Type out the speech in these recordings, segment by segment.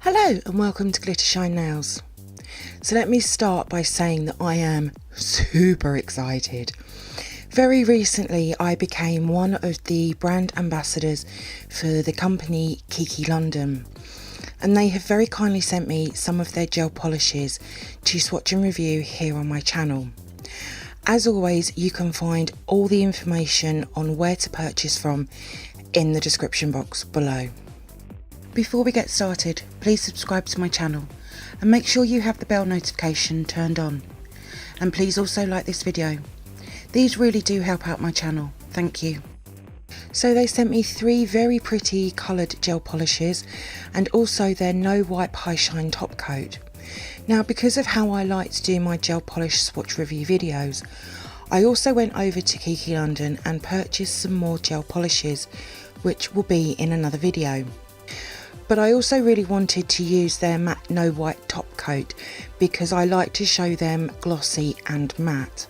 Hello and welcome to glittershinenails. So let me start by saying that I am super excited. Very recently I became one of the brand ambassadors for the company Kiki London, and they have very kindly sent me some of their gel polishes to swatch and review here on my channel. As always, you can find all the information on where to purchase from in the description box below. Before we get started, please subscribe to my channel and make sure you have the bell notification turned on. And please also like this video. These really do help out my channel. Thank you. So they sent me 3 very pretty coloured gel polishes and also their no wipe high shine top coat. Now, because of how I like to do my gel polish swatch review videos, I also went over to Kiki London and purchased some more gel polishes, which will be in another video. But I also really wanted to use their matte no white top coat because I like to show them glossy and matte.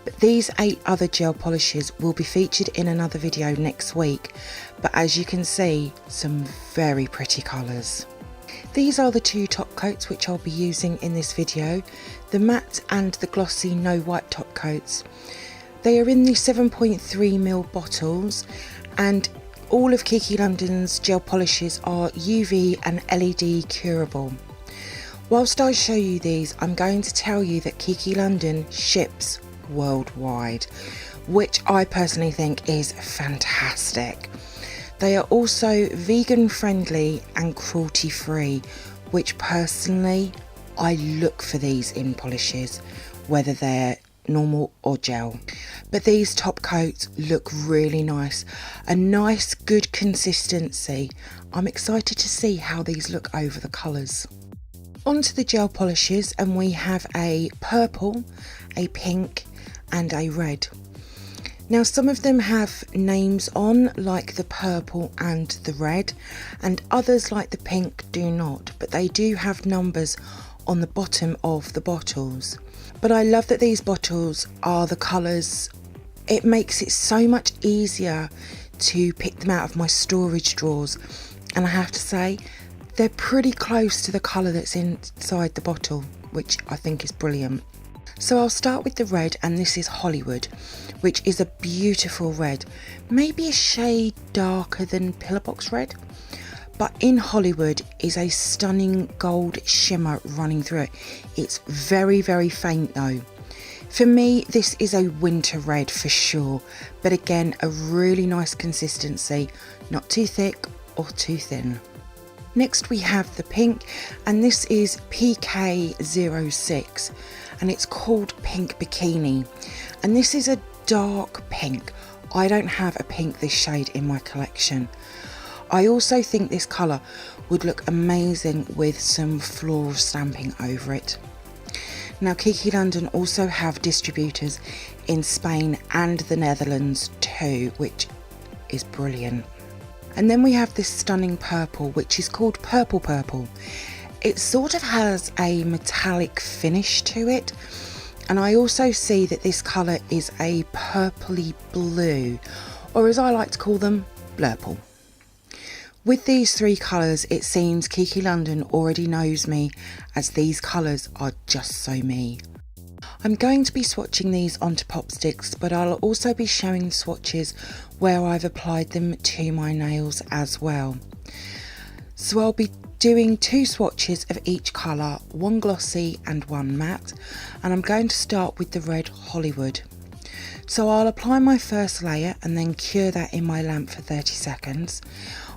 But these 8 other gel polishes will be featured in another video next week, but as you can see, some very pretty colours. These are the 2 top coats which I'll be using in this video, the matte and the glossy no white top coats. They are in the 7.3ml bottles, and all of Kiki London's gel polishes are UV and LED curable. Whilst I show you these, I'm going to tell you that Kiki London ships worldwide, which I personally think is fantastic. They are also vegan friendly and cruelty free, which personally I look for these in polishes, whether they're normal or gel. But these top coats look really nice, a nice good consistency. I'm excited to see how these look over the colours. Onto the gel polishes, and we have a purple, a pink and a red. Now some of them have names on, like the purple and the red, and others like the pink do not, but they do have numbers on the bottom of the bottles. But I love that these bottles are the colours. It makes it so much easier to pick them out of my storage drawers, and I have to say they're pretty close to the colour that's inside the bottle, which I think is brilliant. So I'll start with the red, and this is Hollywood, which is a beautiful red, maybe a shade darker than Pillar Box Red, but in Hollywood is a stunning gold shimmer running through it. It's very, very faint though. For me, this is a winter red for sure, but again, a really nice consistency, not too thick or too thin. Next we have the pink, and this is PK06, and it's called Pink Bikini, and this is a dark pink. I don't have a pink this shade in my collection. I also think this colour would look amazing with some floral stamping over it. Now Kiki London also have distributors in Spain and the Netherlands too, which is brilliant. And then we have this stunning purple, which is called Purple Purple. It sort of has a metallic finish to it, and I also see that this colour is a purpley blue, or as I like to call them, blurple. With these 3 colours, it seems Kiki London already knows me, as these colours are just so me. I'm going to be swatching these onto pop sticks, but I'll also be showing swatches where I've applied them to my nails as well. So I'll be doing 2 swatches of each colour, 1 glossy and 1 matte, and I'm going to start with the red Hollywood. So I'll apply my first layer and then cure that in my lamp for 30 seconds.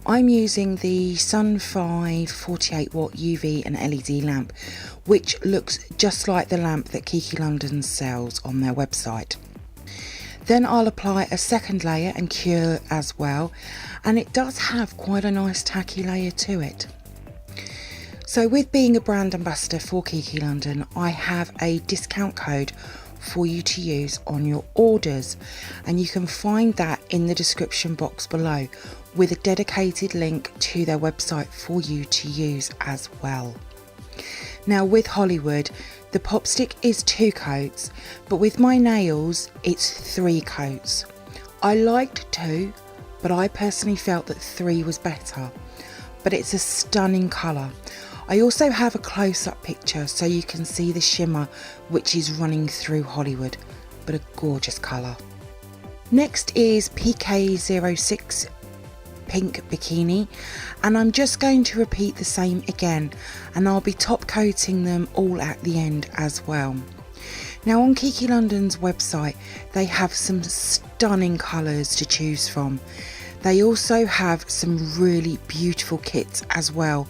I'm using the Sun 5 48 watt UV and LED lamp, which looks just like the lamp that Kiki London sells on their website. Then I'll apply a second layer and cure as well, and it does have quite a nice tacky layer to it. So with being a brand ambassador for Kiki London, I have a discount code for you to use on your orders, and you can find that in the description box below with a dedicated link to their website for you to use as well. Now with Hollywood, the pop stick is 2 coats, but with my nails it's 3 coats. I liked 2, but I personally felt that 3 was better. But it's a stunning colour. I also have a close-up picture so you can see the shimmer which is running through Hollywood, but a gorgeous colour. Next is PK06 Pink Bikini, and I'm just going to repeat the same again, and I'll be top coating them all at the end as well. Now on Kiki London's website they have some stunning colours to choose from. They also have some really beautiful kits as well,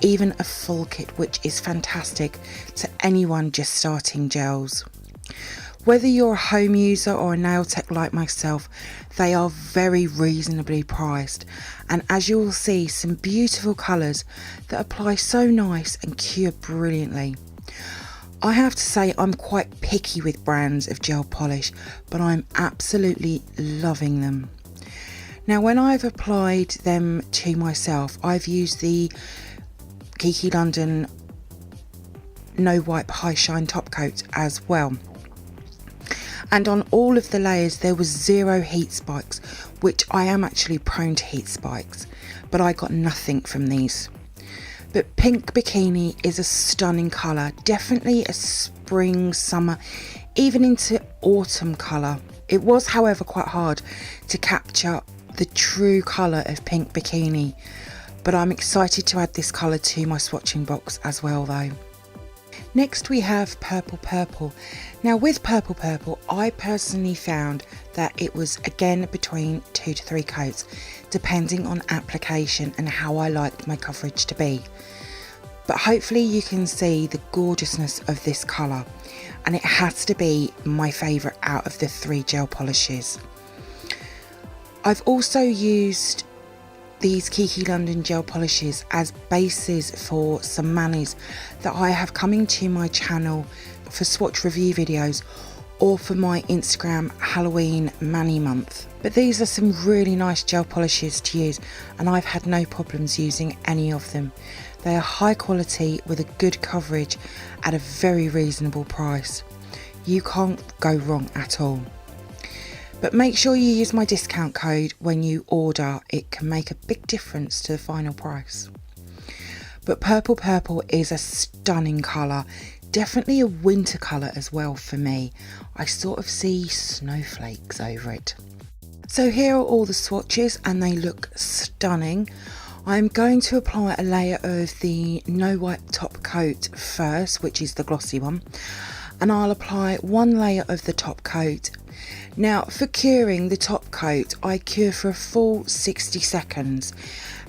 even a full kit, which is fantastic to anyone just starting gels. Whether you're a home user or a nail tech like myself, they are very reasonably priced, and as you will see, some beautiful colours that apply so nice and cure brilliantly. I have to say I'm quite picky with brands of gel polish, but I'm absolutely loving them. Now when I've applied them to myself, I've used the Kiki London No Wipe High Shine Top Coat as well. And on all of the layers there was 0 heat spikes, which I am actually prone to heat spikes, but I got nothing from these. But Pink Bikini is a stunning colour, definitely a spring, summer, even into autumn colour. It was however quite hard to capture the true colour of Pink Bikini, but I'm excited to add this colour to my swatching box as well though. Next we have Purple Purple. Now with Purple Purple I personally found that it was again between 2 to 3 coats depending on application and how I liked my coverage to be. But hopefully you can see the gorgeousness of this colour, and it has to be my favourite out of the 3 gel polishes. I've also used these Kiki London gel polishes as bases for some manis that I have coming to my channel for swatch review videos or for my Instagram Halloween Mani month. But these are some really nice gel polishes to use, and I've had no problems using any of them. They are high quality with a good coverage at a very reasonable price. You can't go wrong at all. But make sure you use my discount code when you order, it can make a big difference to the final price. But Purple Purple is a stunning colour, definitely a winter colour as well for me. I sort of see snowflakes over it. So here are all the swatches and they look stunning. I'm going to apply a layer of the No Wipe Top Coat first, which is the glossy one, and I'll apply 1 layer of the top coat. Now for curing the top coat, I cure for a full 60 seconds.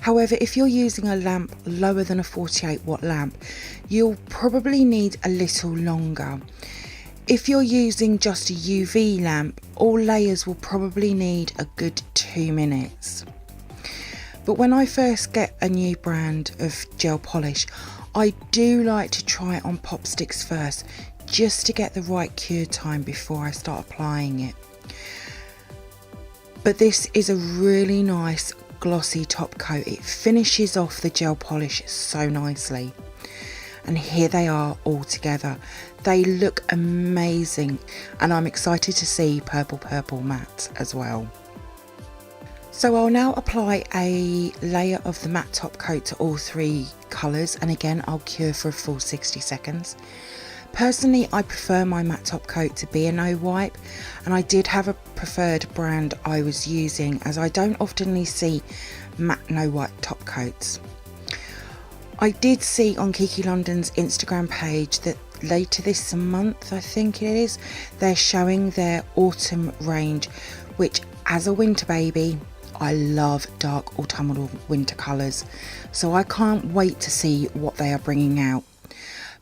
However, if you're using a lamp lower than a 48 watt lamp, you'll probably need a little longer. If you're using just a UV lamp, all layers will probably need a good 2 minutes. But when I first get a new brand of gel polish, I do like to try it on pop sticks first, just to get the right cure time before I start applying it. But this is a really nice glossy top coat. It finishes off the gel polish so nicely. And here they are all together. They look amazing, and I'm excited to see Purple Purple matte as well. So I'll now apply a layer of the matte top coat to all 3 colours, and again I'll cure for a full 60 seconds. Personally, I prefer my matte top coat to be a no wipe, and I did have a preferred brand I was using as I don't often see matte no wipe top coats. I did see on Kiki London's Instagram page that later this month, I think it is, they're showing their autumn range, which as a winter baby, I love dark autumnal winter colours, so I can't wait to see what they are bringing out.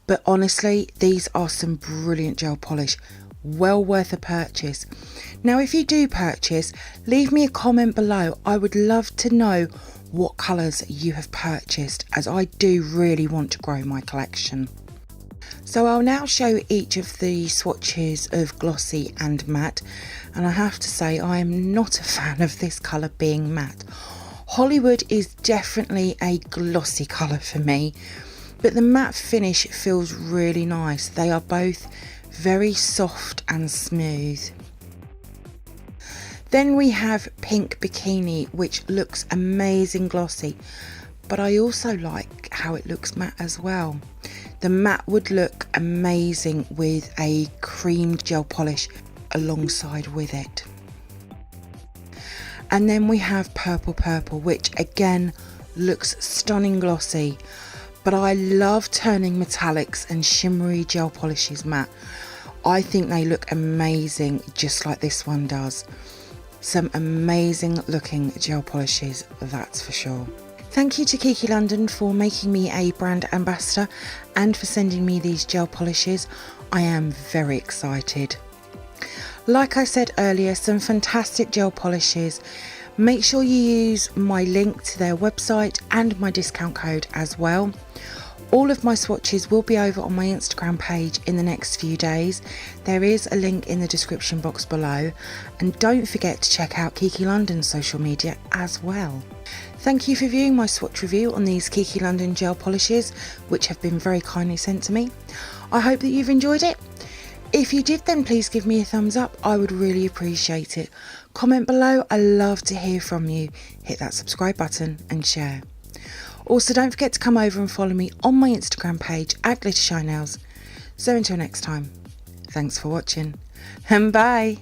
But honestly, these are some brilliant gel polish, well worth a purchase. Now if you do purchase, leave me a comment below. I would love to know what colours you have purchased, as I do really want to grow my collection. So I'll now show each of the swatches of glossy and matte, and I have to say I am not a fan of this colour being matte. Hollywood is definitely a glossy colour for me, but the matte finish feels really nice. They are both very soft and smooth. Then we have Pink Bikini, which looks amazing glossy, but I also like how it looks matte as well. The matte would look amazing with a creamed gel polish alongside with it. And then we have Purple Purple, which again looks stunning glossy, but I love turning metallics and shimmery gel polishes matte. I think they look amazing, just like this one does. Some amazing looking gel polishes, that's for sure. Thank you to Kiki London for making me a brand ambassador and for sending me these gel polishes. I am very excited. Like I said earlier, some fantastic gel polishes. Make sure you use my link to their website and my discount code as well. All of my swatches will be over on my Instagram page in the next few days. There is a link in the description box below, and don't forget to check out Kiki London's social media as well. Thank you for viewing my swatch review on these Kiki London gel polishes, which have been very kindly sent to me. I hope that you've enjoyed it. If you did, then please give me a thumbs up. I would really appreciate it. Comment below, I love to hear from you. Hit that subscribe button and share. Also, don't forget to come over and follow me on my Instagram page at glittershinenails. So until next time, thanks for watching and bye.